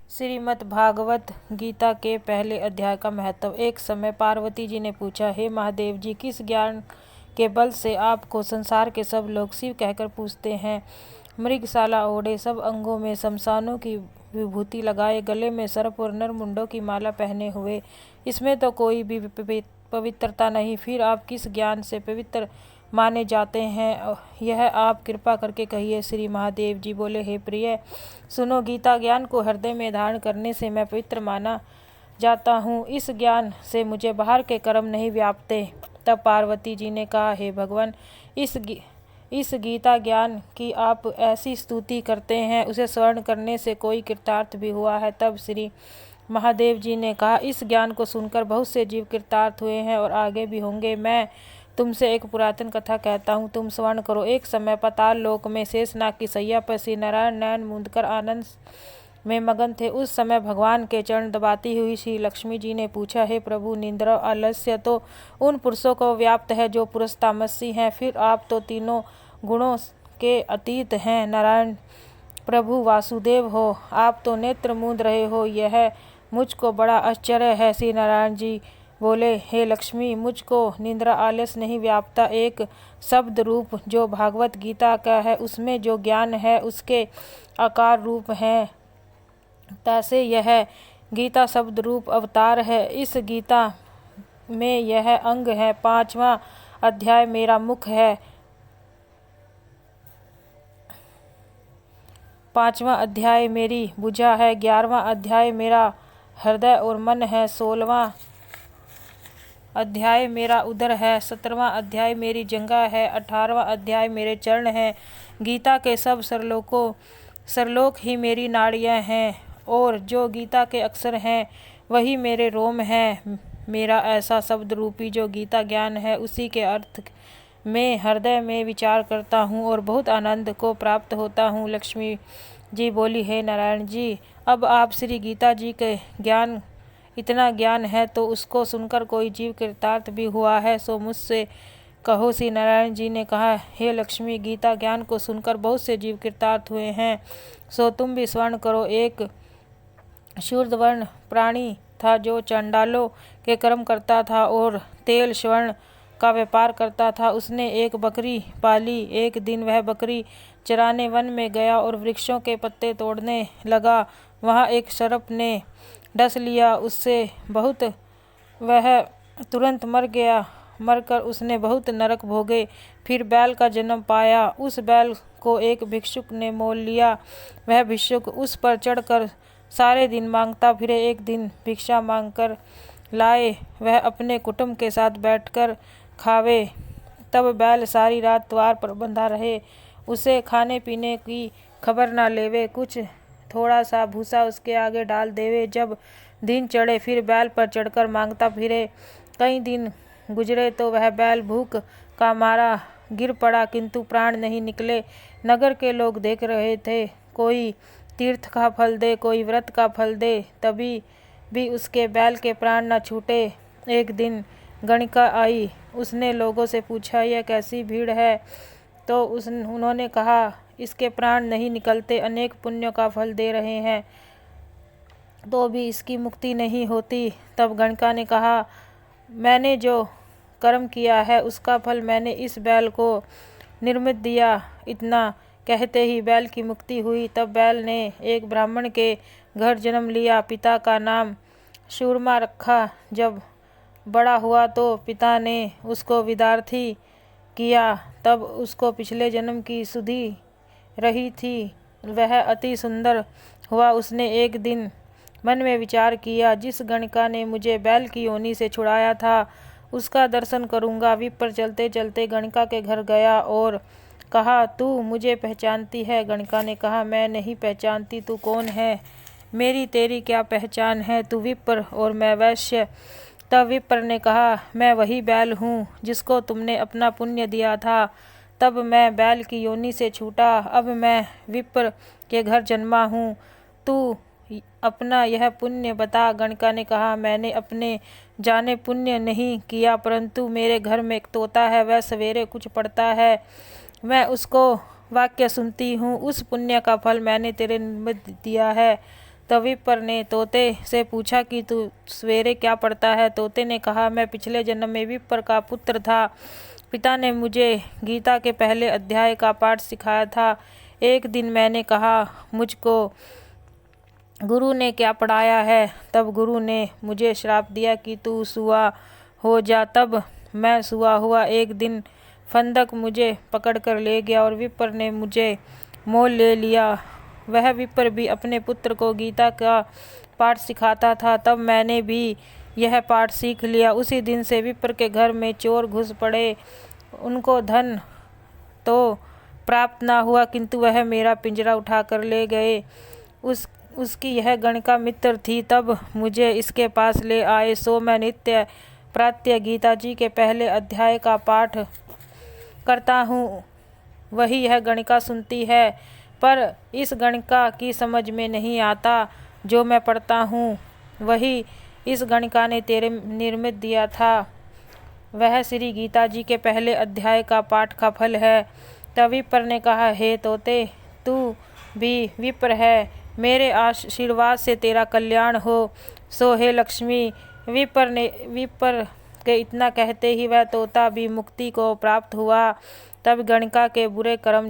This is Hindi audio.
श्रीमद् भागवत गीता के पहले अध्याय का महत्व। एक समय पार्वती जी ने पूछा, हे महादेव जी, किस ज्ञान के बल से आपको संसार के सब लोग शिव कहकर पूछते हैं? मृगशाला ओढ़े, सब अंगों में शमशानों की विभूति लगाए, गले में सर्प और नरमुंडों की माला पहने हुए, इसमें तो कोई भी पवित्रता नहीं, फिर आप किस ज्ञान से पवित्र माने जाते हैं? यह आप कृपा करके कहिए। श्री महादेव जी बोले, हे प्रिय, सुनो, गीता ज्ञान को हृदय में धारण करने से मैं पवित्र माना जाता हूँ। इस ज्ञान से मुझे बाहर के कर्म नहीं व्यापते। तब पार्वती जी ने कहा, हे भगवान, इस गीता ज्ञान की आप ऐसी स्तुति करते हैं, उसे श्रवण करने से कोई कृतार्थ भी हुआ है? तब श्री महादेव जी ने कहा, इस ज्ञान को सुनकर बहुत से जीव कृतार्थ हुए हैं और आगे भी होंगे। मैं तुमसे एक पुरातन कथा कहता हूँ, तुम श्रवण करो। एक समय पाताल लोक में शेषनाग की सैया पर श्री नारायण नयन मूंद कर आनंद में मगन थे। उस समय भगवान के चरण दबाती हुई श्री लक्ष्मी जी ने पूछा, हे प्रभु, निद्रा आलस्य तो उन पुरुषों को व्याप्त है जो पुरुष तामसी हैं, फिर आप तो तीनों गुणों के अतीत हैं। नारायण प्रभु वासुदेव हो, आप तो नेत्र मूंद रहे हो, यह मुझको बड़ा आश्चर्य है। श्री नारायण जी बोले, हे लक्ष्मी, मुझको निद्रा आलस्य नहीं व्यापता। एक शब्द रूप जो भागवत गीता का है, उसमें जो ज्ञान है उसके आकार रूप है, तैसे यह गीता शब्द रूप अवतार है। इस गीता में यह अंग है। 5वां अध्याय मेरा मुख है, 5वां अध्याय मेरी भुजा है, 11वां अध्याय मेरा हृदय और मन है, 16वां अध्याय मेरा उदर है, 17वां अध्याय मेरी जंघा है, 18वां अध्याय मेरे चरण हैं। गीता के सब सरलोक ही मेरी नाड़ियाँ हैं, और जो गीता के अक्षर हैं वही मेरे रोम हैं। मेरा ऐसा शब्द रूपी जो गीता ज्ञान है, उसी के अर्थ में हृदय में विचार करता हूँ और बहुत आनंद को प्राप्त होता हूँ। लक्ष्मी जी बोली, हे नारायण जी, अब आप श्री गीता जी के इतना ज्ञान है तो उसको सुनकर कोई जीव कृतार्थ भी हुआ है, सो मुझसे कहो। श्री नारायण जी ने कहा, हे लक्ष्मी, गीता ज्ञान को सुनकर बहुत से जीव कृतार्थ हुए हैं, सो तुम भी श्रवण करो। एक शूद्रवर्ण प्राणी था जो चंडालों के कर्म करता था और तेल स्वर्ण का व्यापार करता था। उसने एक बकरी पाली। एक दिन वह बकरी चराने वन में गया और वृक्षों के पत्ते तोड़ने लगा। वहाँ एक सर्प ने डस लिया उससे बहुत, वह तुरंत मर गया। मरकर उसने बहुत नरक भोगे। फिर बैल का जन्म पाया। उस बैल को एक भिक्षुक ने मोल लिया। वह भिक्षुक उस पर चढ़कर सारे दिन मांगता फिरे। एक दिन भिक्षा मांगकर लाए वह अपने कुटुंब के साथ बैठकर खावे, तब बैल सारी रात द्वार पर बंधा रहे, उसे खाने पीने की खबर न लेवे, कुछ थोड़ा सा भूसा उसके आगे डाल देवे। जब दिन चढ़े फिर बैल पर चढ़कर मांगता फिरे। कई दिन गुजरे तो वह बैल भूख का मारा गिर पड़ा, किंतु प्राण नहीं निकले। नगर के लोग देख रहे थे, कोई तीर्थ का फल दे, कोई व्रत का फल दे, तभी भी उसके बैल के प्राण न छूटे। एक दिन गणिका आई। उसने लोगों से पूछा, यह कैसी भीड़ है? तो उन्होंने कहा, इसके प्राण नहीं निकलते, अनेक पुण्यों का फल दे रहे हैं तो भी इसकी मुक्ति नहीं होती। तब गणिका ने कहा, मैंने जो कर्म किया है उसका फल मैंने इस बैल को निर्मित दिया। इतना कहते ही बैल की मुक्ति हुई। तब बैल ने एक ब्राह्मण के घर जन्म लिया। पिता का नाम शूरमा रखा। जब बड़ा हुआ तो पिता ने उसको विद्यार्थी किया। तब उसको पिछले जन्म की सुधि रही थी, वह अति सुंदर हुआ। उसने एक दिन मन में विचार किया, जिस गणिका ने मुझे बैल की योनि से छुड़ाया था उसका दर्शन करूंगा। विप्र चलते चलते गणिका के घर गया और कहा, तू मुझे पहचानती है? गणिका ने कहा, मैं नहीं पहचानती, तू कौन है? मेरी तेरी क्या पहचान है? तू विप्र और मैं वैश्य। तब विप्र ने कहा, मैं वही बैल हूँ जिसको तुमने अपना पुण्य दिया था, तब मैं बैल की योनि से छूटा, अब मैं विप्र के घर जन्मा हूँ, तू अपना यह पुण्य बता। गणिका ने कहा, मैंने अपने जाने पुण्य नहीं किया, परंतु मेरे घर में एक तोता है, वह सवेरे कुछ पढ़ता है, मैं उसको वाक्य सुनती हूँ, उस पुण्य का फल मैंने तेरे निमित्त दिया है। तब विप्र ने तोते से पूछा कि तू सवेरे क्या पढ़ता है। तोते ने कहा, मैं पिछले जन्म में विप्र का पुत्र था। पिता ने मुझे गीता के पहले अध्याय का पाठ सिखाया था। एक दिन मैंने कहा, मुझको गुरु ने क्या पढ़ाया है। तब गुरु ने मुझे श्राप दिया कि तू सूआ हो जा। तब मैं सूआ हुआ। एक दिन फंदक मुझे पकड़ कर ले गया और विप्र ने मुझे मोल ले लिया। वह विप्र भी अपने पुत्र को गीता का पाठ सिखाता था। तब मैंने भी यह पाठ सीख लिया। उसी दिन से विप्र के घर में चोर घुस पड़े। उनको धन तो प्राप्त ना हुआ, किंतु वह मेरा पिंजरा उठा कर ले गए। उसकी यह गणिका मित्र थी। तब मुझे इसके पास ले आए। सो मैं नित्य प्रातः गीता जी के पहले अध्याय का पाठ करता हूँ। वही यह गणिका सुनती है, पर इस गणिका की समझ में नहीं आता। जो मैं पढ़ता हूँ वही इस गणिका ने तेरे निर्मित दिया था। वह श्री गीता जी के पहले अध्याय का पाठ का फल है। तब विप्र ने कहा, हे तोते, तू भी विप्र है। मेरे आशीर्वाद से तेरा कल्याण हो। सो हे लक्ष्मी। विप्र के इतना कहते ही वह तोता भी मुक्ति को प्राप्त हुआ। तब गणिका के बुरे कर्म